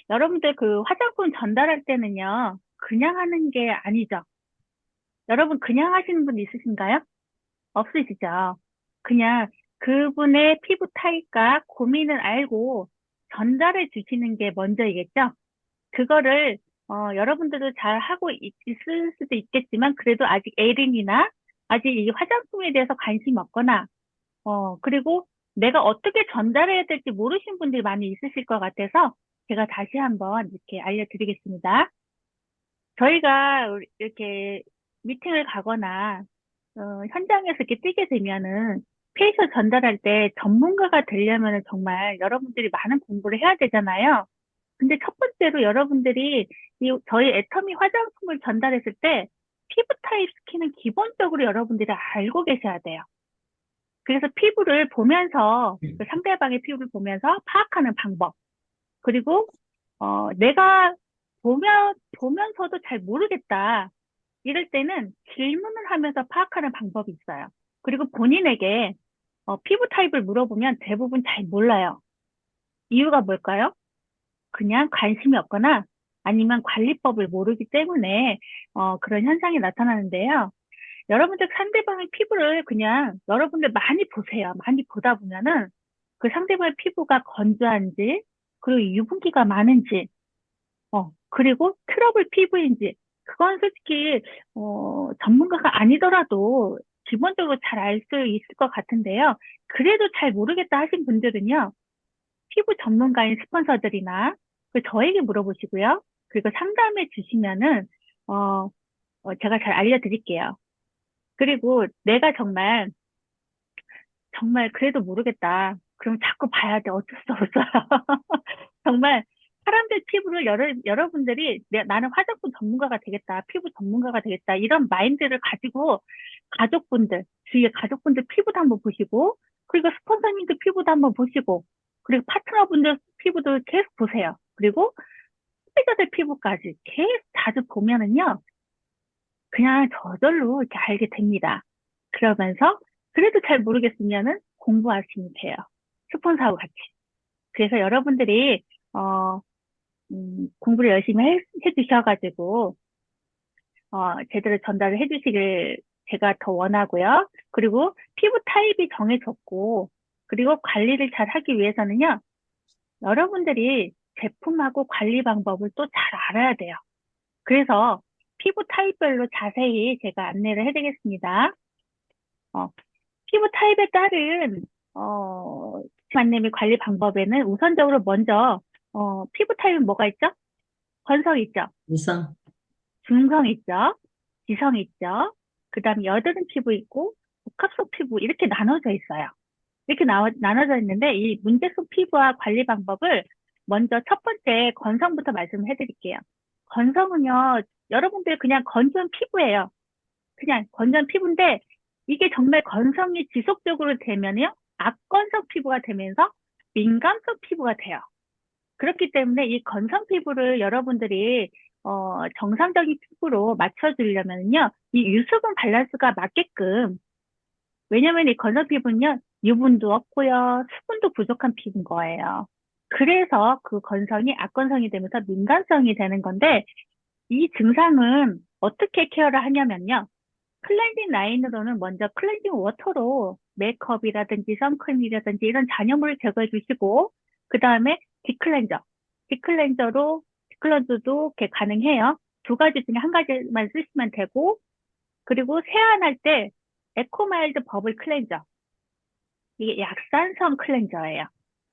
여러분들 그 화장품 전달할 때는요, 그냥 하는 게 아니죠. 여러분 그냥 하시는 분 있으신가요? 없으시죠? 그냥 그분의 피부 타입과 고민을 알고 전달해 주시는 게 먼저이겠죠? 그거를 여러분들도 잘 하고 있을 수도 있겠지만 그래도 아직 에린이나 아직 이 화장품에 대해서 관심이 없거나 그리고 내가 어떻게 전달해야 될지 모르신 분들이 많이 있으실 것 같아서 제가 다시 한번 이렇게 알려드리겠습니다. 저희가 이렇게 미팅을 가거나 현장에서 이렇게 뛰게 되면은 페이셜 전달할 때 전문가가 되려면은 정말 여러분들이 많은 공부를 해야 되잖아요. 근데 첫 번째로 여러분들이 저희 애터미 화장품을 전달했을 때 피부 타입 스킨은 기본적으로 여러분들이 알고 계셔야 돼요. 그래서 피부를 보면서 그 상대방의 피부를 보면서 파악하는 방법. 그리고 내가 보면서도 잘 모르겠다. 이럴 때는 질문을 하면서 파악하는 방법이 있어요. 그리고 본인에게 피부 타입을 물어보면 대부분 잘 몰라요. 이유가 뭘까요? 그냥 관심이 없거나 아니면 관리법을 모르기 때문에 그런 현상이 나타나는데요. 여러분들 상대방의 피부를 그냥 여러분들 많이 보세요. 많이 보다 보면은 그 상대방의 피부가 건조한지, 그리고 유분기가 많은지, 그리고 트러블 피부인지, 그건 솔직히, 전문가가 아니더라도 기본적으로 잘 알 수 있을 것 같은데요. 그래도 잘 모르겠다 하신 분들은요, 피부 전문가인 스폰서들이나 저에게 물어보시고요. 그리고 상담해 주시면은, 어, 제가 잘 알려드릴게요. 그리고 내가 정말 그래도 모르겠다. 그럼 자꾸 봐야 돼. 어쩔 수 없어요. 정말 사람들 피부를 여러분들이 나는 화장품 전문가가 되겠다. 피부 전문가가 되겠다. 이런 마인드를 가지고 가족분들, 주위의 가족분들 피부도 한번 보시고, 그리고 스폰서님들 피부도 한번 보시고, 그리고 파트너분들 피부도 계속 보세요. 그리고 소비자들 피부까지 계속 자주 보면은요, 그냥 저절로 이렇게 알게 됩니다. 그러면서 그래도 잘 모르겠으면은 공부하시면 돼요. 스폰서하고 같이. 그래서 여러분들이 어, 공부를 열심히 해주셔가지고 제대로 전달을 해주시길 제가 더 원하고요. 그리고 피부 타입이 정해졌고 그리고 관리를 잘 하기 위해서는요. 여러분들이 제품하고 관리 방법을 또 잘 알아야 돼요. 그래서 피부 타입별로 자세히 제가 안내를 해드리겠습니다. 어, 피부 타입에 따른 만남의 관리 방법에는 우선적으로 먼저 피부 타입은 뭐가 있죠? 건성 있죠? 우선, 중성 있죠? 지성 있죠? 그다음에 여드름 피부 있고 복합성 피부 이렇게 나눠져 있어요. 이렇게 나눠져 있는데 이 문제성 피부와 관리 방법을 먼저 첫 번째 건성부터 말씀을 해드릴게요. 건성은요, 여러분들 그냥 건조한 피부예요. 그냥 건조한 피부인데 이게 정말 건성이 지속적으로 되면요, 악건성 피부가 되면서 민감성 피부가 돼요. 그렇기 때문에 이 건성 피부를 여러분들이 정상적인 피부로 맞춰주려면요, 이 유수분 밸런스가 맞게끔 왜냐면 이 건성 피부는요, 유분도 없고요, 수분도 부족한 피부인 거예요. 그래서 그 건성이 악건성이 되면서 민감성이 되는 건데, 이 증상은 어떻게 케어를 하냐면요. 클렌징 라인으로는 먼저 클렌징 워터로 메이크업이라든지 선크림이라든지 이런 잔여물을 제거해 주시고, 그 다음에 딥클렌저. 딥클렌저도 이렇게 가능해요. 두 가지 중에 한 가지만 쓰시면 되고, 그리고 세안할 때 에코마일드 버블 클렌저. 이게 약산성 클렌저예요.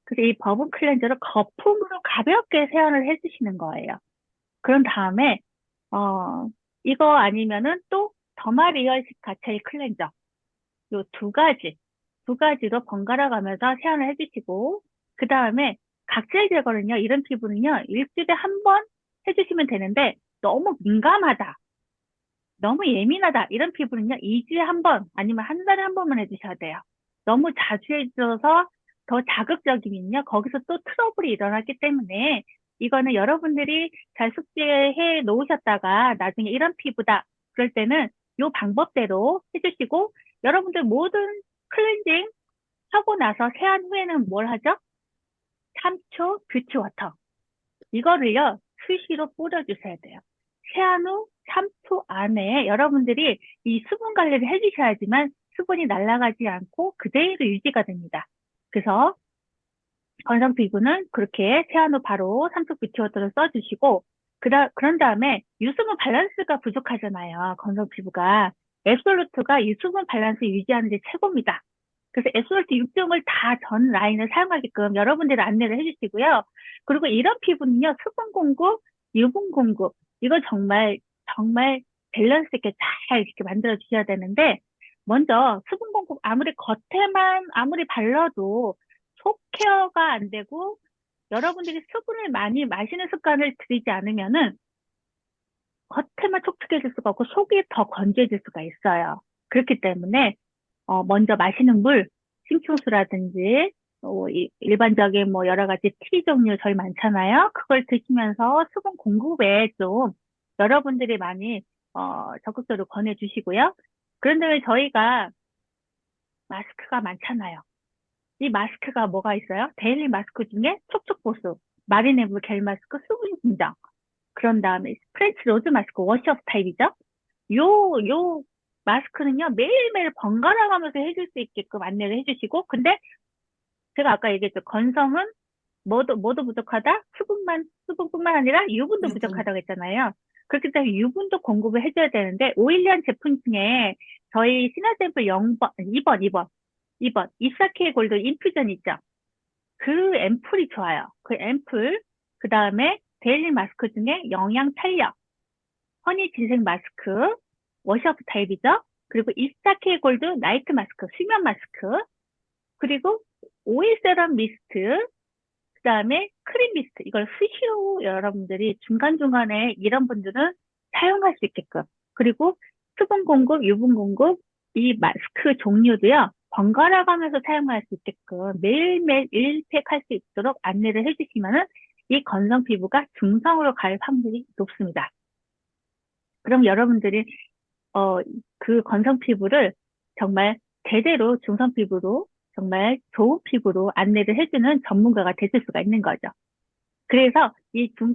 그래서 이 버블 클렌저를 거품으로 가볍게 세안을 해주시는 거예요. 그런 다음에, 어, 이거 아니면은 또 더마리얼 시카체일 클렌저. 요 두 가지로 번갈아 가면서 세안을 해주시고, 그 다음에 각질 제거는요, 이런 피부는요, 일주일에 한 번 해주시면 되는데, 너무 민감하다, 너무 예민하다, 이런 피부는요, 2주에 한 번, 아니면 한 달에 한 번만 해주셔야 돼요. 너무 자주 해줘서 더 자극적이면요, 거기서 또 트러블이 일어나기 때문에, 이거는 여러분들이 잘 숙지해 놓으셨다가, 나중에 이런 피부다, 그럴 때는 요 방법대로 해주시고, 여러분들 모든 클렌징 하고 나서 세안 후에는 뭘 하죠? 3초 뷰티 워터. 이거를요, 수시로 뿌려주셔야 돼요. 세안 후 3초 안에 여러분들이 이 수분 관리를 해주셔야지만 수분이 날아가지 않고 그대로 유지가 됩니다. 그래서 건성 피부는 그렇게 세안 후 바로 3초 뷰티워터를 써주시고, 그런 다음에 유수분 밸런스가 부족하잖아요. 건성 피부가. 앱솔루트가 유수분 밸런스 유지하는 데 최고입니다. 그래서 앱솔루트 6종을 다 전 라인을 사용하게끔 여러분들이 안내를 해주시고요. 그리고 이런 피부는요, 수분 공급, 유분 공급, 이거 정말 밸런스 있게 잘 이렇게 만들어 주셔야 되는데, 먼저 수분 공급 아무리 겉에만 아무리 발라도 속 케어가 안 되고 여러분들이 수분을 많이 마시는 습관을 들이지 않으면은 겉에만 촉촉해질 수가 없고 속이 더 건조해질 수가 있어요. 그렇기 때문에 먼저 마시는 물, 심층수라든지 일반적인 뭐 여러 가지 티 종류 저희 많잖아요. 그걸 드시면서 수분 공급에 좀 여러분들이 많이 적극적으로 권해주시고요. 그런데 저희가 마스크가 많잖아요. 이 마스크가 뭐가 있어요? 데일리 마스크 중에 촉촉보습, 마리네브 겔 마스크, 수분 진정. 그런 다음에 프렌치 로즈 마스크, 워시업 타입이죠. 요 마스크는요, 매일매일 번갈아 가면서 해줄 수 있게끔 안내를 해주시고, 근데 제가 아까 얘기했죠. 건성은 뭐도 부족하다? 수분뿐만 아니라 유분도 유분. 부족하다고 했잖아요. 그렇기 때문에 유분도 공급을 해줘야 되는데, 오일리한 제품 중에 저희 신화 샘플 0번, 2번, 이사케 골드 인퓨전 있죠? 그 앰플이 좋아요. 그 앰플, 그 다음에 데일리 마스크 중에 영양 탄력, 허니 진생 마스크, 워시업 타입이죠? 그리고 이사케 골드 나이트 마스크, 수면 마스크, 그리고 오일 세럼 미스트, 그 다음에 크림 미스트. 이걸 수시로 여러분들이 중간중간에 이런 분들은 사용할 수 있게끔. 그리고 수분 공급, 유분 공급, 이 마스크 종류도요, 번갈아 가면서 사용할 수 있게끔 매일매일 1팩 할 수 있도록 안내를 해주시면은 이 건성 피부가 중성으로 갈 확률이 높습니다. 그럼 여러분들이 어, 그 건성 피부를 정말 제대로 중성 피부로 정말 좋은 피부로 안내를 해주는 전문가가 되실 수가 있는 거죠. 그래서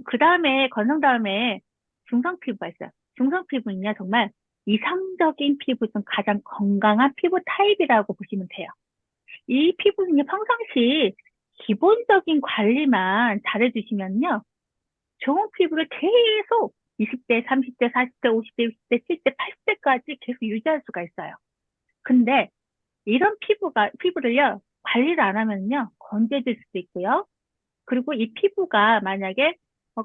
그 다음에, 건성 다음에 중성 피부가 있어요. 중성 피부는요, 정말 이상적인 피부 중 가장 건강한 피부 타입이라고 보시면 돼요. 이 피부는요, 평상시 기본적인 관리만 잘해주시면요, 좋은 피부를 계속 20대, 30대, 40대, 50대, 60대, 70대, 80대까지 계속 유지할 수가 있어요. 근데 이런 피부를요, 관리를 안 하면요, 건조해질 수도 있고요. 그리고 이 피부가 만약에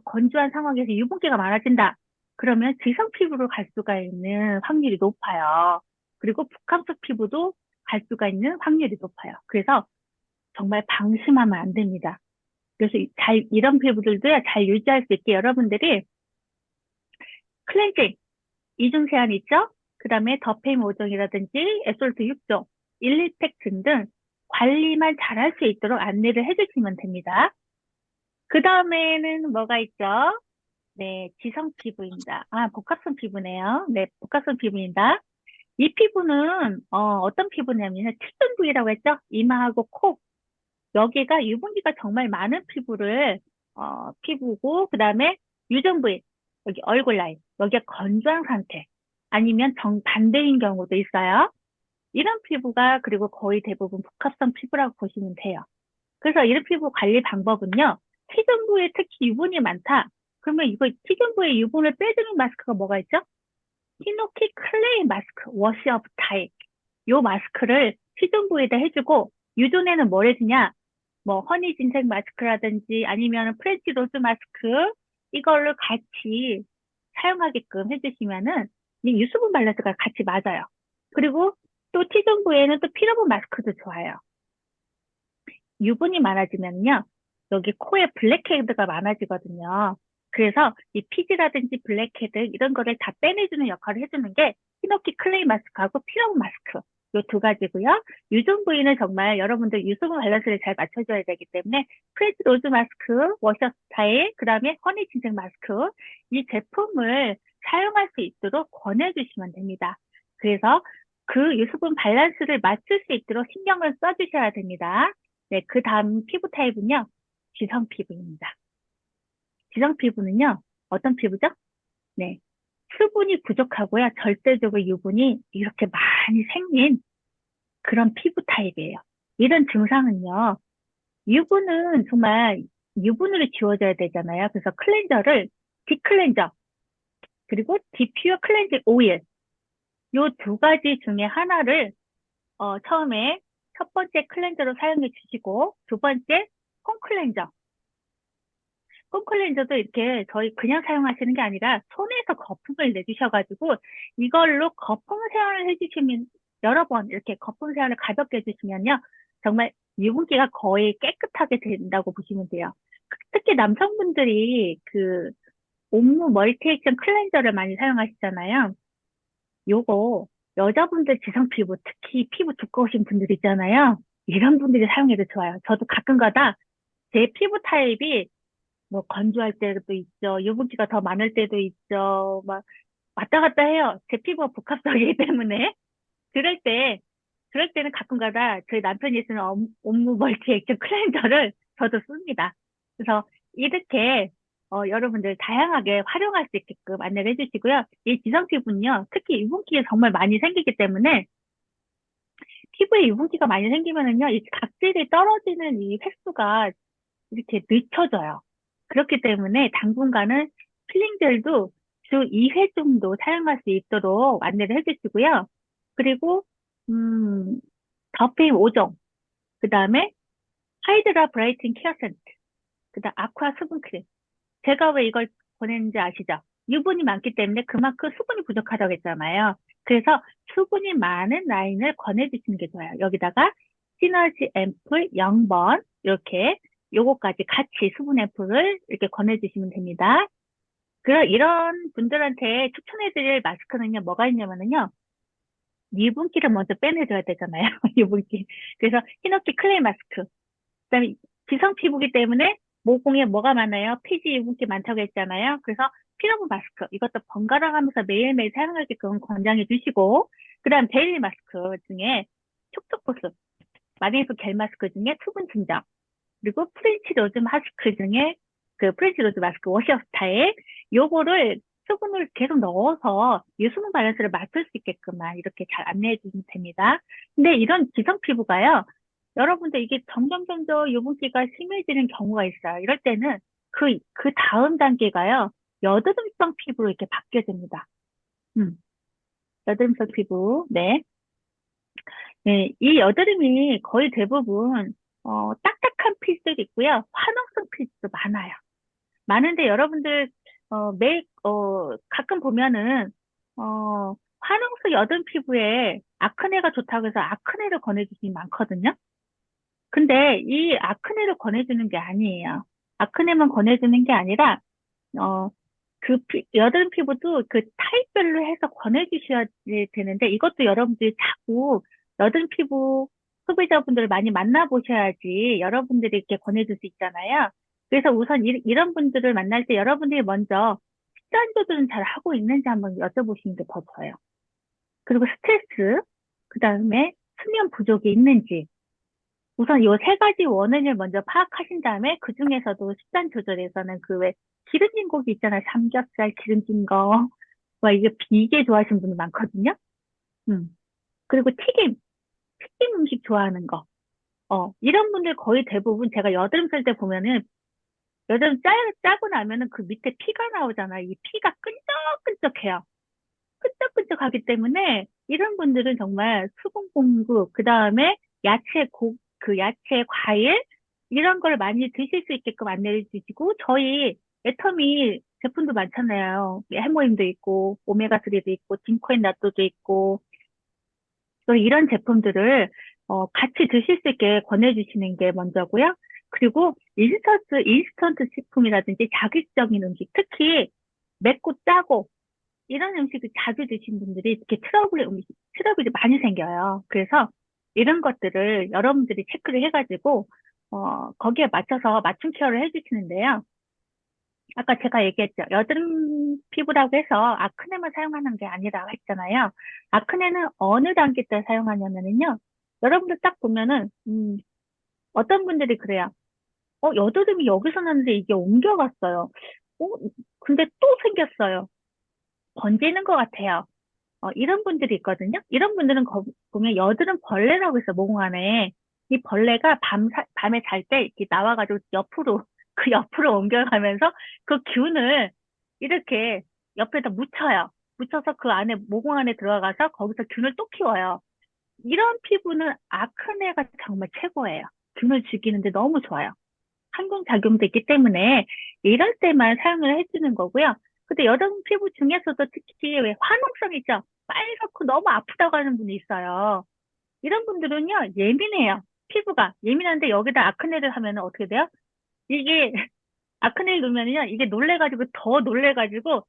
건조한 상황에서 유분기가 많아진다. 그러면 지성 피부로 갈 수가 있는 확률이 높아요. 그리고 북한성 피부도 갈 수가 있는 확률이 높아요. 그래서 정말 방심하면 안 됩니다. 그래서 이런 피부들도요, 잘 유지할 수 있게 여러분들이 클렌징, 이중 세안 있죠? 그 다음에 더페임 5종이라든지 에솔트 6종, 1, 2팩 등등 관리만 잘 할 수 있도록 안내를 해주시면 됩니다. 그 다음에는 뭐가 있죠? 네, 지성 피부입니다. 아, 복합성 피부네요. 네, 복합성 피부입니다. 이 피부는 어떤 피부냐면 티존 부위라고 했죠? 이마하고 코. 여기가 유분기가 정말 많은 피부고 그다음에 유전 부위. 여기 얼굴 라인. 여기가 건조한 상태. 아니면 정반대인 경우도 있어요. 이런 피부가 그리고 거의 대부분 복합성 피부라고 보시면 돼요. 그래서 이런 피부 관리 방법은요. T존 부위에 특히 유분이 많다. 그러면 이거 T존 부위에 유분을 빼주는 마스크가 뭐가 있죠? 히노키 클레이 마스크, 워시업 타입. 요 마스크를 T존 부위에다 해주고 유존에는 뭘 해주냐? 뭐 허니 진색 마스크라든지 아니면 프렌치 로즈 마스크 이걸로 같이 사용하게끔 해주시면은 이 유수분 밸런스가 같이 맞아요. 그리고 또 T존 부위에는 또 피로분 마스크도 좋아요. 유분이 많아지면요, 여기 코에 블랙헤드가 많아지거든요. 그래서 이 피지라든지 블랙헤드 이런 거를 다 빼내주는 역할을 해주는 게 히노키 클레이 마스크하고 피럼 마스크 요 두 가지고요. 유전 부위는 정말 여러분들 유수분 밸런스를 잘 맞춰줘야 되기 때문에 프레즈 로즈 마스크, 워셔 스타일, 그 다음에 허니 진생 마스크 이 제품을 사용할 수 있도록 권해주시면 됩니다. 그래서 그 유수분 밸런스를 맞출 수 있도록 신경을 써주셔야 됩니다. 네, 그 다음 피부 타입은요, 지성 피부입니다. 지성 피부는요, 어떤 피부죠? 네. 수분이 부족하고요. 절대적으로 유분이 이렇게 많이 생긴 그런 피부 타입이에요. 이런 증상은요, 유분은 정말 유분으로 지워져야 되잖아요. 그래서 클렌저를 딥클렌저 그리고 디퓨어 클렌징 오일 요 두 가지 중에 하나를 처음에 첫 번째 클렌저로 사용해 주시고 두 번째 폼클렌저. 폼클렌저도 이렇게 저희 그냥 사용하시는 게 아니라 손에서 거품을 내주셔가지고 이걸로 거품 세안을 해주시면 여러 번 이렇게 거품 세안을 가볍게 해주시면요. 정말 유분기가 거의 깨끗하게 된다고 보시면 돼요. 특히 남성분들이 그 옴무 멀티 액션 클렌저를 많이 사용하시잖아요. 요거 여자분들 지성 피부, 특히 피부 두꺼우신 분들 있잖아요. 이런 분들이 사용해도 좋아요. 저도 가끔가다 제 피부 타입이 뭐 건조할 때도 있죠. 유분기가 더 많을 때도 있죠. 막 왔다 갔다 해요. 제 피부가 복합적이기 때문에. 그럴 때, 그럴 때는 가끔가다 저희 남편이 쓰는 옴무 멀티 액션 클렌저를 저도 씁니다. 그래서 이렇게 여러분들 다양하게 활용할 수 있게끔 안내를 해주시고요. 이 지성 피부는요, 특히 유분기가 정말 많이 생기기 때문에 피부에 유분기가 많이 생기면은요, 이 각질이 떨어지는 이 횟수가 이렇게 늦춰져요. 그렇기 때문에 당분간은 필링젤도 주 2회 정도 사용할 수 있도록 안내를 해주시고요. 그리고 음, 더페임 5종, 그 다음에 하이드라 브라이팅 케어 센트, 그 다음 아쿠아 수분 크림. 제가 왜 이걸 보냈는지 아시죠? 유분이 많기 때문에 그만큼 수분이 부족하다고 했잖아요. 그래서 수분이 많은 라인을 권해주시는 게 좋아요. 여기다가 시너지 앰플 0번 이렇게 요거까지 같이 수분 앰플을 이렇게 권해주시면 됩니다. 이런 분들한테 추천해드릴 마스크는요, 뭐가 있냐면요, 유분기를 먼저 빼내줘야 되잖아요. 유분기. 그래서 히노키 클레이 마스크. 그다음에 지성 피부기 때문에 모공에 뭐가 많아요? 피지 유분기 많다고 했잖아요. 그래서 피로브 마스크 이것도 번갈아 가면서 매일매일 사용하게끔 권장해 주시고 그다음 데일리 마스크 중에 촉촉보습 마그네슘 겔 마스크 중에 수분 증정 그리고 프렌치 로즈 마스크 중에 그 프렌치 로즈 마스크 워시업 스타일 요거를 수분을 계속 넣어서 유수분 밸런스를 맞출 수 있게끔만 이렇게 잘 안내해 주시면 됩니다. 근데 이런 지성 피부가요. 여러분들 이게 점점 유분기가 심해지는 경우가 있어요. 이럴 때는 그 다음 단계가요. 여드름성 피부로 이렇게 바뀌어집니다. 음, 여드름성 피부. 네. 네, 이 여드름이 거의 대부분, 딱딱한 필들이 있고요. 화농성 필도 많아요. 많은데 여러분들, 가끔 보면은, 화농성 여드름 피부에 아크네가 좋다고 해서 아크네를 권해주시는 많거든요. 근데 이 아크네를 권해주는 게 아니에요. 아크네만 권해주는 게 아니라, 어, 여드름 피부도 그 타입별로 해서 권해주셔야 되는데, 이것도 여러분들이 자꾸 여드름 피부 소비자분들을 많이 만나보셔야지 여러분들이 이렇게 권해줄 수 있잖아요. 그래서 우선 런 분들을 만날 때 여러분들이 먼저 식단 조절은 잘 하고 있는지 한번 여쭤보시는 게 더 좋아요. 그리고 스트레스, 그 다음에 수면 부족이 있는지, 우선 이 세 가지 원인을 먼저 파악하신 다음에 그 중에서도 식단 조절에서는 그 왜 기름진 고기 있잖아요. 삼겹살 기름진 거. 와, 이게 비계 좋아하시는 분들 많거든요. 음. 그리고 튀김 음식 좋아하는 거. 이런 분들 거의 대부분 제가 여드름 살 때 보면은 짜고 나면은 그 밑에 피가 나오잖아요. 이 피가 끈적끈적해요. 끈적끈적하기 때문에 이런 분들은 정말 수분 공급, 그 다음에 야채, 과일, 이런 걸 많이 드실 수 있게끔 안내해 주시고, 저희 애터미 제품도 많잖아요. 해모임도 있고, 오메가3도 있고, 딩코인 나토도 있고, 또 이런 제품들을 같이 드실 수 있게 권해주시는 게 먼저고요. 그리고 인스턴트 식품이라든지 자극적인 음식, 특히 맵고 짜고 이런 음식을 자주 드신 분들이 이렇게 트러블이 많이 생겨요. 그래서 이런 것들을 여러분들이 체크를 해가지고, 거기에 맞춰서 맞춤 케어를 해주시는데요. 아까 제가 얘기했죠. 여드름 피부라고 해서 아크네만 사용하는 게 아니라고 했잖아요. 아크네는 어느 단계 때 사용하냐면요. 여러분들 딱 보면은, 어떤 분들이 그래요. 여드름이 여기서 났는데 이게 옮겨갔어요. 어, 근데 또 생겼어요. 번지는 것 같아요. 이런 분들이 있거든요. 이런 분들은 보면 여드름 벌레라고 있어, 모공 안에. 이 벌레가 밤에 잘 때 이렇게 나와가지고 옆으로, 그 옆으로 옮겨가면서 그 균을 이렇게 옆에다 묻혀요. 묻혀서 그 안에, 모공 안에 들어가서 거기서 균을 또 키워요. 이런 피부는 아크네가 정말 최고예요. 균을 죽이는데 너무 좋아요. 항균작용도 있기 때문에 이럴 때만 사용을 해주는 거고요. 근데 여성 피부 중에서도 특히 왜 화농성 있죠? 빨갛고 너무 아프다고 하는 분이 있어요. 이런 분들은요, 예민해요. 피부가 예민한데 여기다 아크네를 하면 어떻게 돼요? 이게 아크네를 넣으면요, 이게 놀래가지고 더 놀래가지고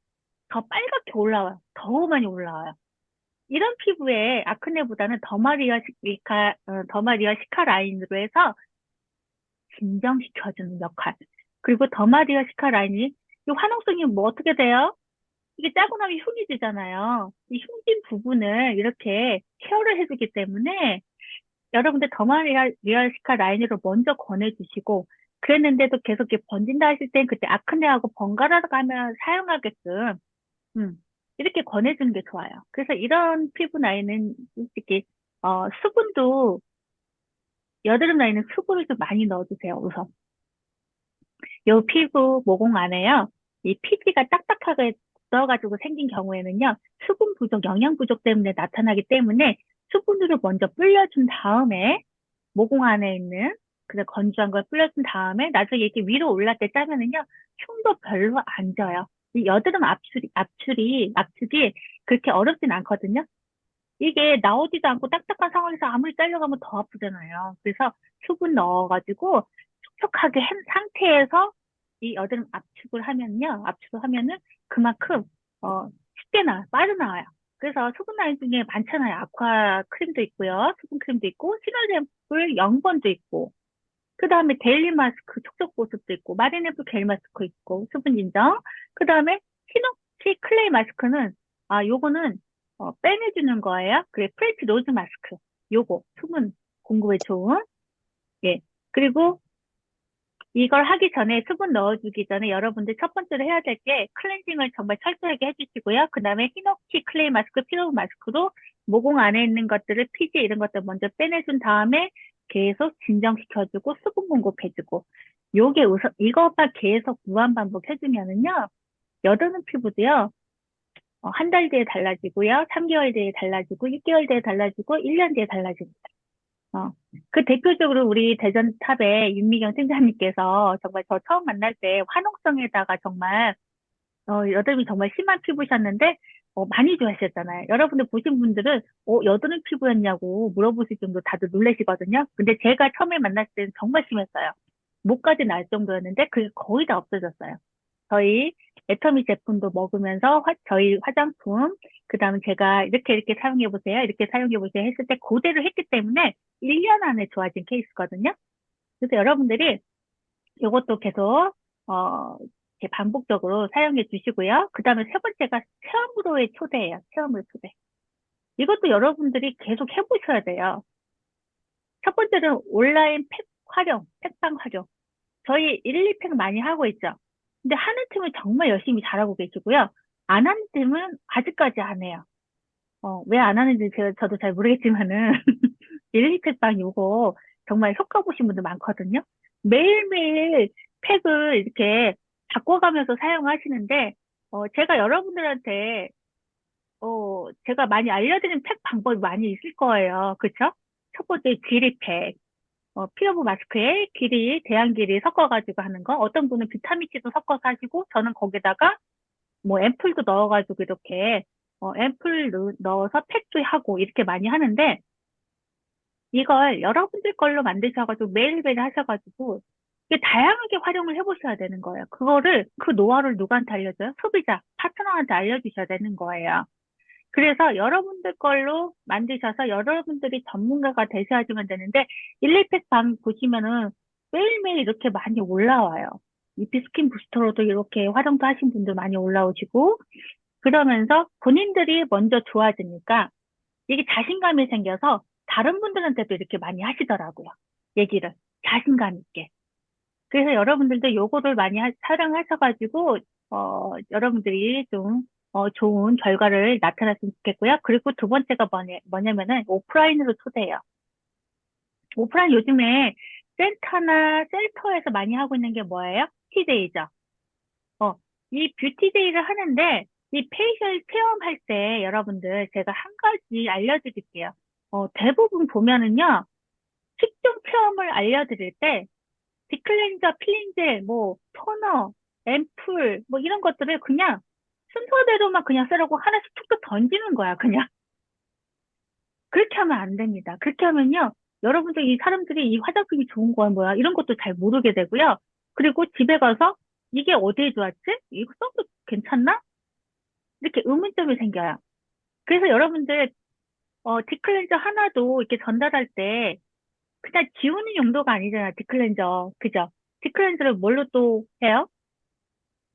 더 빨갛게 올라와요. 더 많이 올라와요. 이런 피부에 아크네보다는 더마리아 시카 라인으로 해서 진정시켜주는 역할. 그리고 더마리아 시카 라인이, 이 화농성이 뭐 어떻게 돼요? 이게 짜고 나면 흉이 지잖아요. 이 흉진 부분을 이렇게 케어를 해주기 때문에 여러분들 더마리아 리얼시카 라인으로 먼저 권해주시고, 그랬는데도 계속 이렇게 번진다 하실 땐 그때 아크네하고 번갈아 가며 사용하게끔, 음, 이렇게 권해주는 게 좋아요. 그래서 이런 피부 라인은 솔직히, 수분도, 여드름 라인은 수분을 좀 많이 넣어주세요, 우선. 요 피부 모공 안에요. 이 피지가 딱딱하게 굳어가지고 생긴 경우에는요. 수분 부족, 영양 부족 때문에 나타나기 때문에 수분으로 먼저 불려준 다음에 모공 안에 있는 그래 건조한 걸 불려준 다음에 나중에 이렇게 위로 올라 때 짜면은요. 흉도 별로 안 져요. 이 여드름 압축이 그렇게 어렵진 않거든요. 이게 나오지도 않고 딱딱한 상황에서 아무리 잘려가면 더 아프잖아요. 그래서 수분 넣어가지고 촉촉하게 한 상태에서 이 여드름 압축을 하면은 그만큼, 쉽게 빠져나와요. 그래서 수분 라인 중에 많잖아요. 아쿠아 크림도 있고요. 수분 크림도 있고, 시너젬플 0번도 있고, 그 다음에 데일리 마스크 촉촉 보습도 있고, 마리네프 겔 마스크 있고, 수분 진정. 그 다음에 히노키 클레이 마스크는, 요거는, 빼내주는 거예요. 그래, 프레치 로즈 마스크. 요거, 수분 공급에 좋은. 예. 그리고 이걸 하기 전에 수분 넣어주기 전에 여러분들 첫 번째로 해야 될 게 클렌징을 정말 철저하게 해주시고요. 그 다음에 히노키 클레이 마스크, 피부 마스크로 모공 안에 있는 것들을 피지 이런 것들 먼저 빼내준 다음에 계속 진정시켜주고 수분 공급해주고 요게 우선 이것만 계속 무한 반복해주면은요. 여드름 피부도요. 한 달 뒤에 달라지고요. 3개월 뒤에 달라지고 6개월 뒤에 달라지고 1년 뒤에 달라집니다. 어, 그 대표적으로 우리 대전 탑의 윤미경 팀장님께서 정말 저 처음 만날 때 화농성에다가 정말, 여드름이 정말 심한 피부셨는데, 많이 좋아하셨잖아요. 여러분들 보신 분들은, 여드름 피부였냐고 물어보실 정도 다들 놀라시거든요. 근데 제가 처음에 만났을 때는 정말 심했어요. 목까지 날 정도였는데, 그게 거의 다 없어졌어요. 저희 애터미 제품도 먹으면서 저희 화장품, 그 다음에 제가 이렇게 사용해보세요. 이렇게 사용해보세요. 했을 때 그대로 했기 때문에 1년 안에 좋아진 케이스거든요. 그래서 여러분들이 이것도 계속, 이렇게 반복적으로 사용해 주시고요. 그 다음에 세 번째가 체험으로의 초대예요. 체험으로 초대. 이것도 여러분들이 계속 해보셔야 돼요. 첫 번째는 온라인 팩방 활용. 저희 1, 2팩 많이 하고 있죠. 근데 하는 팀은 정말 열심히 잘하고 계시고요. 안 하는 팀은 아직까지 안 해요. 왜 안 하는지 저도 잘 모르겠지만은, 1, 2팩방 요거 정말 효과 보신 분들 많거든요. 매일매일 팩을 이렇게 바꿔가면서 사용하시는데, 제가 여러분들한테, 제가 많이 알려드린 팩 방법이 많이 있을 거예요. 그쵸? 첫 번째, 귀리팩. 피어브 마스크에 대한 길이 섞어가지고 하는 거. 어떤 분은 비타민C도 섞어서 하시고, 저는 거기다가 뭐 앰플도 넣어가지고 이렇게, 앰플 넣어서 팩도 하고 이렇게 많이 하는데, 이걸 여러분들 걸로 만드셔가지고 매일매일 하셔가지고, 이게 다양하게 활용을 해보셔야 되는 거예요. 그 노하우를 누구한테 알려줘요? 소비자, 파트너한테 알려주셔야 되는 거예요. 그래서 여러분들 걸로 만드셔서 여러분들이 전문가가 되셔야지만 되는데 1, 2팩 방 보시면은 매일매일 이렇게 많이 올라와요. 이피 스킨 부스터로도 이렇게 활용도 하신 분들 많이 올라오시고 그러면서 본인들이 먼저 좋아지니까 이게 자신감이 생겨서 다른 분들한테도 이렇게 많이 하시더라고요. 얘기를 자신감 있게. 그래서 여러분들도 요거를 많이 사용하셔가지고 여러분들이 좀, 좋은 결과를 나타났으면 좋겠고요. 그리고 두 번째가 뭐냐면은 오프라인으로 초대해요. 오프라인 요즘에 센터나 셀터에서 많이 하고 있는 게 뭐예요? 뷰티데이죠. 어, 이 뷰티데이를 하는데 이 페이셜 체험할 때 여러분들 제가 한 가지 알려드릴게요. 대부분 보면은요, 식중 체험을 알려드릴 때 디클렌저, 필링젤, 뭐 토너, 앰플 뭐 이런 것들을 그냥 순서대로만 그냥 쓰라고 하나씩 툭툭 던지는 거야, 그냥. 그렇게 하면 안 됩니다. 그렇게 하면요, 여러분들 이 사람들이 이 화장품이 좋은 거야 뭐야 이런 것도 잘 모르게 되고요. 그리고 집에 가서 이게 어디에 좋았지? 이거 써도 괜찮나? 이렇게 의문점이 생겨요. 그래서 여러분들 디클렌저 하나도 이렇게 전달할 때 그냥 지우는 용도가 아니잖아요. 디클렌저, 그죠? 디클렌저를 뭘로 또 해요?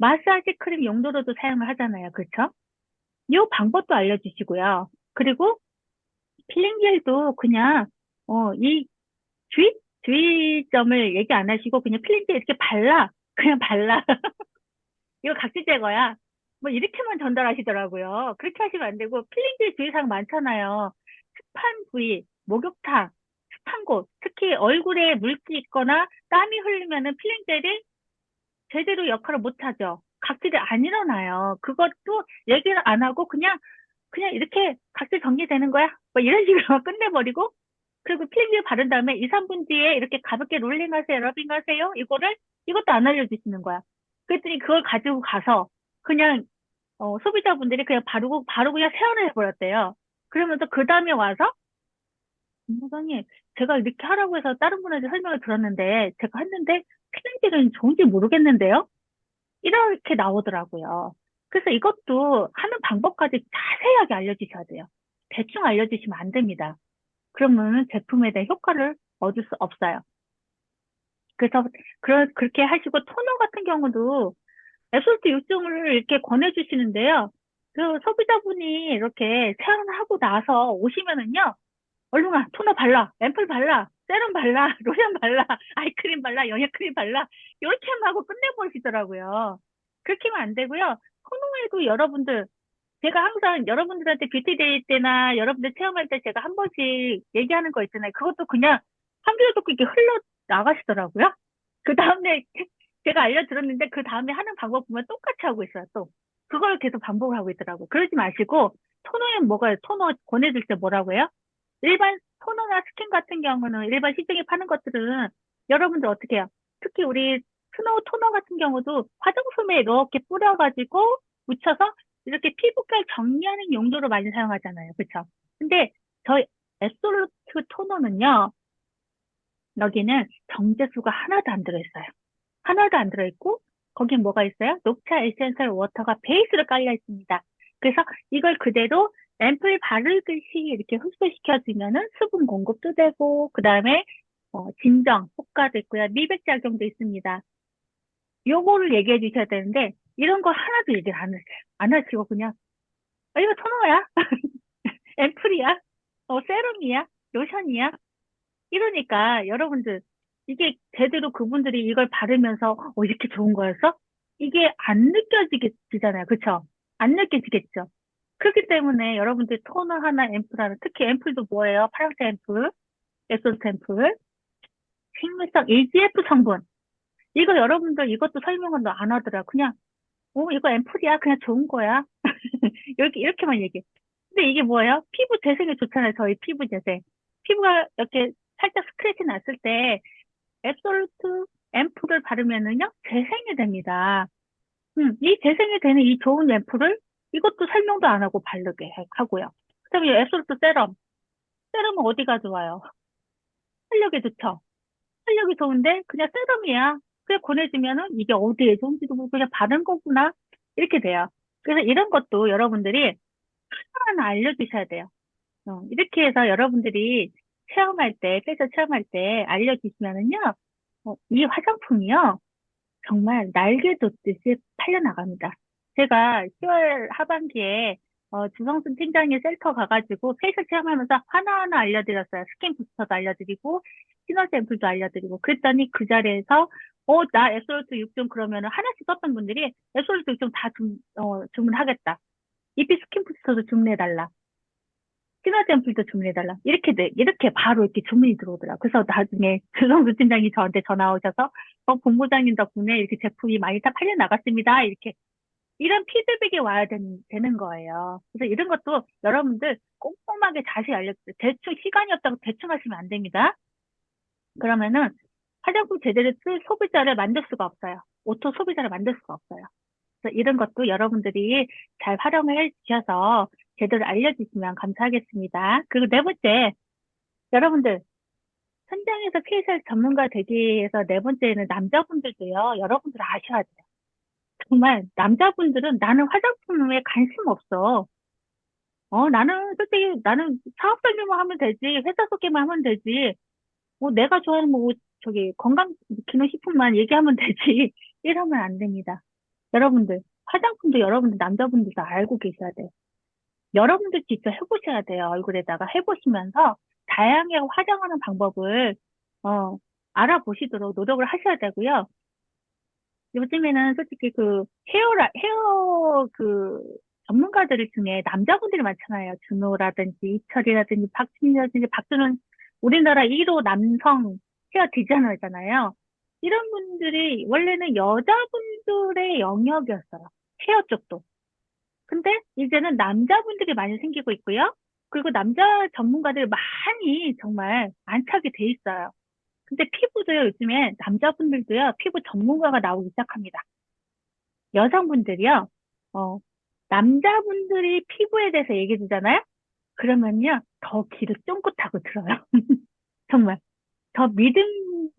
마사지 크림 용도로도 사용을 하잖아요. 그렇죠? 이 방법도 알려주시고요. 그리고 필링젤도 그냥 이 주의점을 얘기 안 하시고 그냥 필링젤 이렇게 발라. 그냥 발라. 이거 각질 제거야. 뭐 이렇게만 전달하시더라고요. 그렇게 하시면 안 되고 필링질 주의사항 많잖아요. 습한 부위, 목욕탕, 습한 곳, 특히 얼굴에 물기 있거나 땀이 흘리면은 필링젤이 제대로 역할을 못 하죠. 각질이 안 일어나요. 그것도 얘기를 안 하고 그냥 이렇게 각질 정리되는 거야. 뭐 이런 식으로 끝내버리고 그리고 필링질 바른 다음에 2, 3분 뒤에 이렇게 가볍게 롤링하세요, 러빙하세요. 이것도 안 알려주시는 거야. 그랬더니 그걸 가지고 가서 그냥 소비자분들이 그냥 바로 그냥 세안을 해버렸대요. 그러면서 그 다음에 와서 사장님, 제가 이렇게 하라고 해서 다른 분한테 설명을 들었는데 제가 했는데 필링질은 좋은지 모르겠는데요? 이렇게 나오더라고요. 그래서 이것도 하는 방법까지 자세하게 알려주셔야 돼요. 대충 알려주시면 안 됩니다. 그러면 제품에 대한 효과를 얻을 수 없어요. 그래서 그렇게 하시고 토너 같은 경우도 앱솔트 6종을 이렇게 권해주시는데요. 그 소비자분이 이렇게 세안을 하고 나서 오시면은요, 얼른 와, 토너 발라, 앰플 발라, 세럼 발라, 로션 발라, 아이크림 발라, 영양크림 발라, 이렇게만 하고 끝내버리시더라고요. 그렇게 하면 안 되고요. 토너에도 여러분들, 제가 항상 여러분들한테 뷰티데이 때나 여러분들 체험할 때 제가 한 번씩 얘기하는 거 있잖아요. 그것도 그냥 한 개도 듣고 이렇게 흘러 나가시더라고요. 그 다음에 제가 알려드렸는데 그 다음에 하는 방법 보면 똑같이 하고 있어요, 또. 그걸 계속 반복을 하고 있더라고요. 그러지 마시고, 토너에 뭐가, 토너 권해줄 때 뭐라고 해요? 일반 토너나 스킨 같은 경우는 일반 시중에 파는 것들은 여러분들 어떻게 해요? 특히 우리 스노우 토너 같은 경우도 화장품에 이렇게 뿌려가지고 묻혀서 이렇게 피부결 정리하는 용도로 많이 사용하잖아요. 그쵸? 근데 저희 앱솔루트 토너는요, 여기는 정제수가 하나도 안 들어있어요. 하나도 안 들어있고, 거긴 뭐가 있어요? 녹차 에센셜 워터가 베이스로 깔려 있습니다. 그래서 이걸 그대로 앰플 바르듯이 이렇게 흡수시켜주면은 수분 공급도 되고, 그 다음에 진정 효과도 있고요. 미백 작용도 있습니다. 요거를 얘기해 주셔야 되는데, 이런 거 하나도 얘기를 안 하세요. 안 하시고 그냥, 이거 토너야? 앰플이야? 세럼이야? 로션이야? 이러니까 여러분들 이게 제대로 그분들이 이걸 바르면서 이렇게 좋은 거였어? 이게 안 느껴지겠잖아요. 그쵸? 안 느껴지겠죠? 그렇기 때문에 여러분들 토너 하나, 앰플 하나, 특히 앰플도 뭐예요? 파랑새 앰플, 에센스 앰플, 식물성 EGF 성분. 이거 여러분들 이것도 설명은 안 하더라. 그냥 이거 앰플이야. 그냥 좋은 거야. 이렇게만 얘기해. 근데 이게 뭐예요? 피부 재생에 좋잖아요. 저희 피부 재생. 피부가 이렇게 살짝 스크래치 났을 때 앱솔루트 앰플을 바르면은요, 재생이 됩니다. 이 재생이 되는 이 좋은 앰플을 이것도 설명도 안 하고 바르게 하고요. 그다음에 앱솔루트 세럼. 세럼은 어디가 좋아요? 활력이 좋죠? 활력이 좋은데 그냥 세럼이야. 그냥 보내주면은 이게 어디에 좋은지도 모르고 그냥 바른 거구나. 이렇게 돼요. 그래서 이런 것도 여러분들이 하나하나 알려주셔야 돼요. 이렇게 해서 여러분들이 체험할 때, 패션 체험할 때 알려주시면은요, 이 화장품이요, 정말 날개 돋듯이 팔려나갑니다. 제가 10월 하반기에 주성순 팀장의 센터 가가지고 페이셜 체험하면서 하나하나 알려드렸어요. 스킨 부스터도 알려드리고 시너지 앰플도 알려드리고 그랬더니 그 자리에서 나 엑솔루트 6종 그러면은 하나씩 썼던 분들이 엑솔루트 6종 다 주문하겠다. 이피 스킨 부스터도 주문해달라. 시너지 앰플도 주문해달라. 이렇게 바로 이렇게 주문이 들어오더라. 그래서 나중에 조성주 팀장이 저한테 전화 오셔서, 본부장님 덕분에 이렇게 제품이 많이 다 팔려 나갔습니다. 이런 피드백이 와야 되는 거예요. 그래서 이런 것도 여러분들 꼼꼼하게 자세히 알려주세요. 대충 시간이 없다고 대충 하시면 안 됩니다. 그러면은 화장품 제대로 쓸 소비자를 만들 수가 없어요. 오토 소비자를 만들 수가 없어요. 그래서 이런 것도 여러분들이 잘 활용을 해 주셔서 제대로 알려주시면 감사하겠습니다. 그리고 네 번째, 여러분들 현장에서 PSL 전문가 되기 위해서 네 번째는 남자분들도요, 여러분들 아셔야 돼요. 정말 남자분들은 나는 화장품에 관심 없어. 나는 솔직히 나는 사업 설명만 하면 되지, 회사 소개만 하면 되지. 내가 좋아하는 저기 건강 기능식품만 얘기하면 되지. 이러면 안 됩니다. 여러분들 화장품도 여러분들 남자분들도 알고 계셔야 돼요. 여러분들 직접 해보셔야 돼요. 얼굴에다가 해보시면서 다양하게 화장하는 방법을 어, 알아보시도록 노력을 하셔야 되고요. 요즘에는 솔직히 헤어 전문가들 중에 남자분들이 많잖아요. 준호라든지 이철이라든지 박진이라든지 박준은 우리나라 1호 남성 헤어 디자이너잖아요. 이런 분들이 원래는 여자분들의 영역이었어요. 헤어 쪽도. 근데 이제는 남자분들이 많이 생기고 있고요. 그리고 남자 전문가들 많이 정말 안착이 돼 있어요. 근데 피부도요, 요즘에 남자분들도요, 피부 전문가가 나오기 시작합니다. 여성분들이요, 어, 남자분들이 피부에 대해서 얘기해 주잖아요? 그러면요, 더 귀를 쫑긋하고 들어요. 정말. 더 믿음이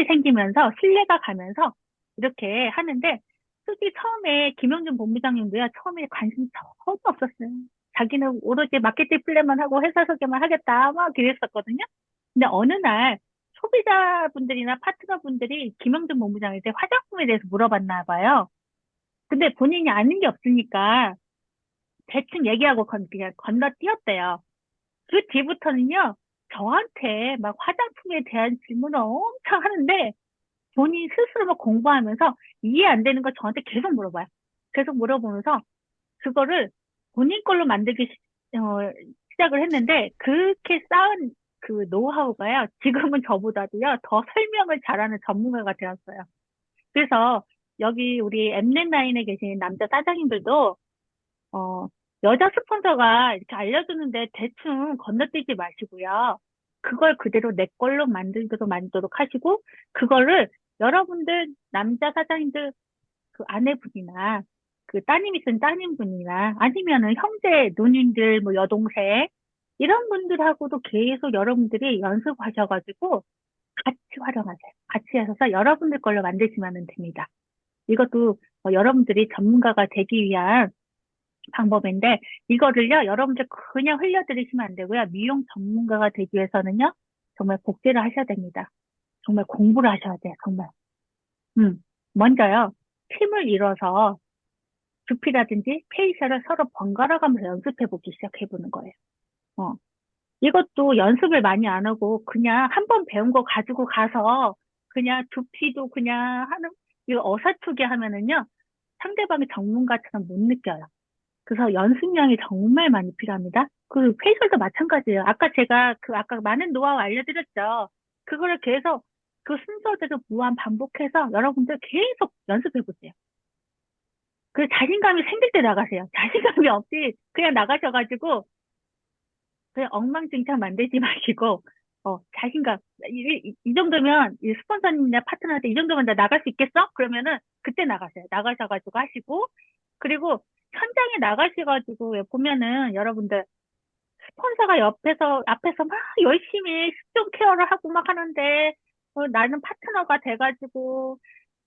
생기면서, 신뢰가 가면서, 이렇게 하는데, 솔직히 처음에 김영준 본부장님도요, 처음에 관심 전혀 없었어요. 자기는 오로지 마케팅 플랜만 하고 회사 소개만 하겠다, 막 그랬었거든요. 근데 어느 날, 소비자분들이나 파트너분들이 김영준 본부장한테 화장품에 대해서 물어봤나 봐요. 근데 본인이 아는 게 없으니까 대충 얘기하고 그냥 건너뛰었대요. 그 뒤부터는요, 저한테 막 화장품에 대한 질문을 엄청 하는데 본인 스스로 막 공부하면서 이해 안 되는 거 저한테 계속 물어봐요. 계속 물어보면서 그거를 본인 걸로 시작을 했는데 그렇게 쌓은 그 노하우가요, 지금은 저보다도요, 더 설명을 잘하는 전문가가 되었어요. 그래서 여기 우리 엠넷라인에 계신 남자 사장님들도 어, 여자 스폰서가 이렇게 알려주는데 대충 건너뛰지 마시고요. 그걸 그대로 내 걸로 만들도록 하시고, 그거를 여러분들, 남자 사장님들, 그 아내분이나, 그 따님이 쓴 따님분이나, 아니면은 형제, 누님들, 뭐 여동생, 이런 분들하고도 계속 여러분들이 연습하셔가지고, 같이 활용하세요. 같이 하셔서 여러분들 걸로 만드시면 됩니다. 이것도 여러분들이 전문가가 되기 위한 방법인데 이거를요 여러분들 그냥 흘려드리시면 안 되고요. 미용 전문가가 되기 위해서는요 정말 복제를 하셔야 됩니다. 정말 공부를 하셔야 돼요. 정말. 먼저요 팀을 이뤄서 두피라든지 페이셜을 서로 번갈아 가면서 연습해 보기 시작해 보는 거예요. 어. 이것도 연습을 많이 안 하고 그냥 한 번 배운 거 가지고 가서 그냥 두피도 그냥 하는 이거 어사투기 하면은요 상대방이 전문가처럼 못 느껴요. 그래서 연습량이 정말 많이 필요합니다. 그 페이셜도 마찬가지예요. 아까 많은 노하우 알려드렸죠. 그거를 계속 그 순서대로 무한 반복해서 여러분들 계속 연습해 보세요. 그 자신감이 생길 때 나가세요. 자신감이 없이 그냥 나가셔가지고 그냥 엉망진창 만들지 마시고 자신감 이 정도면 이 스폰서님이나 파트너한테 이 정도면 나 나갈 수 있겠어? 그러면은 그때 나가세요. 나가셔가지고 하시고 그리고 현장에 나가셔가지고 왜 보면은 여러분들 스폰서가 앞에서 막 열심히 숙종 케어를 하고 막 하는데, 나는 파트너가 돼가지고,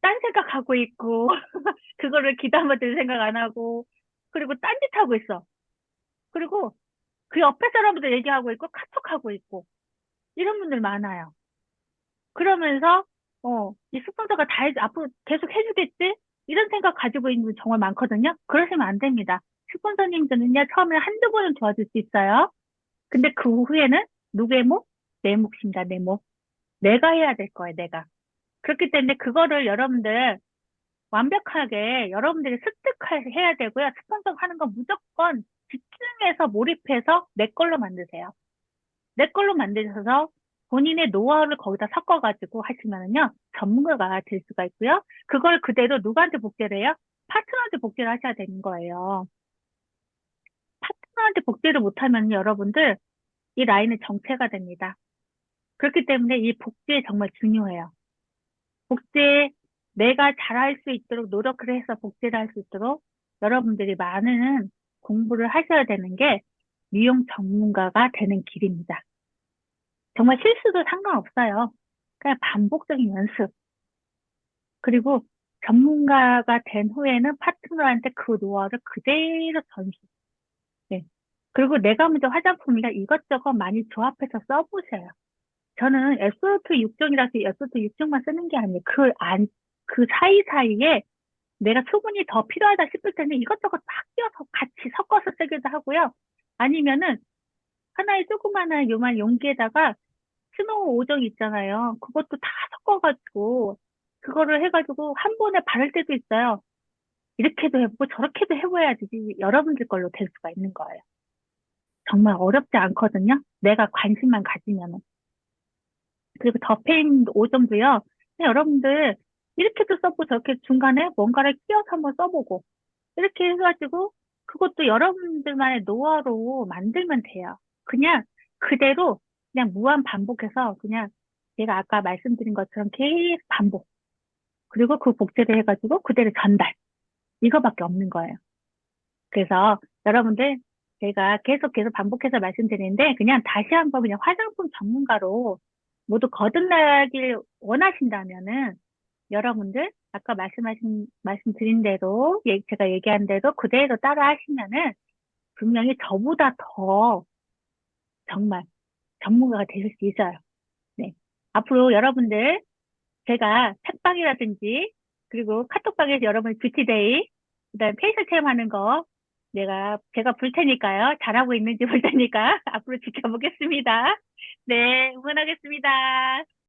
딴 생각하고 있고, 그거를 기다려 들 생각 안 하고, 그리고 딴짓하고 있어. 그리고 그 옆에 사람들 얘기하고 있고, 카톡하고 있고, 이런 분들 많아요. 그러면서, 이 스폰서가 앞으로 계속 해주겠지? 이런 생각 가지고 있는 분 정말 많거든요. 그러시면 안 됩니다. 스폰서님들은요, 처음에 한두 번은 도와줄 수 있어요. 근데 그 후에는 누구의 목? 내 몫입니다, 내 목. 내가 해야 될 거예요, 내가. 그렇기 때문에 그거를 여러분들 완벽하게 여러분들이 습득해야 되고요. 습관적 하는 건 무조건 집중해서 몰입해서 내 걸로 만드세요. 내 걸로 만드셔서 본인의 노하우를 거기다 섞어가지고 하시면은요, 전문가가 될 수가 있고요. 그걸 그대로 누구한테 복제를 해요? 파트너한테 복제를 하셔야 되는 거예요. 파트너한테 복제를 못하면 여러분들 이 라인은 정체가 됩니다. 그렇기 때문에 이 복제 정말 중요해요. 복제, 내가 잘할 수 있도록 노력을 해서 복제를 할 수 있도록 여러분들이 많은 공부를 하셔야 되는 게 미용 전문가가 되는 길입니다. 정말 실수도 상관없어요. 그냥 반복적인 연습. 그리고 전문가가 된 후에는 파트너한테 그 노하우를 그대로 전수. 네. 그리고 내가 먼저 화장품이라 이것저것 많이 조합해서 써보세요. 저는 SO2 육종이라서 SO2 육종만 쓰는 게 아니에요. 그 사이사이에 내가 수분이 더 필요하다 싶을 때는 이것저것 막 끼워서 같이 섞어서 쓰기도 하고요. 아니면은 하나의 조그마한 요만 용기에다가 스노우 5종 있잖아요. 그것도 다 섞어가지고 그거를 해가지고 한 번에 바를 때도 있어요. 이렇게도 해보고 저렇게도 해봐야지 여러분들 걸로 될 수가 있는 거예요. 정말 어렵지 않거든요. 내가 관심만 가지면은. 그리고 더페인 5점도요. 여러분들 이렇게도 써보고 저렇게 중간에 뭔가를 끼워서 한번 써보고 이렇게 해가지고 그것도 여러분들만의 노하우로 만들면 돼요. 그냥 그대로 그냥 무한 반복해서 그냥 제가 아까 말씀드린 것처럼 계속 반복. 그리고 그 복제를 해가지고 그대로 전달. 이거밖에 없는 거예요. 그래서 여러분들 제가 계속 반복해서 말씀드리는데 그냥 다시 한번 그냥 화장품 전문가로 모두 거듭나길 원하신다면은 여러분들 아까 말씀드린 대로 제가 얘기한 대로 그대로 따라 하시면은 분명히 저보다 더 정말 전문가가 되실 수 있어요. 네. 앞으로 여러분들 제가 책방이라든지 그리고 카톡방에서 여러분 뷰티데이 그다음 페이셜 체험하는 거 제가 볼 테니까요. 잘하고 있는지 볼 테니까 앞으로 지켜보겠습니다. 네, 응원하겠습니다.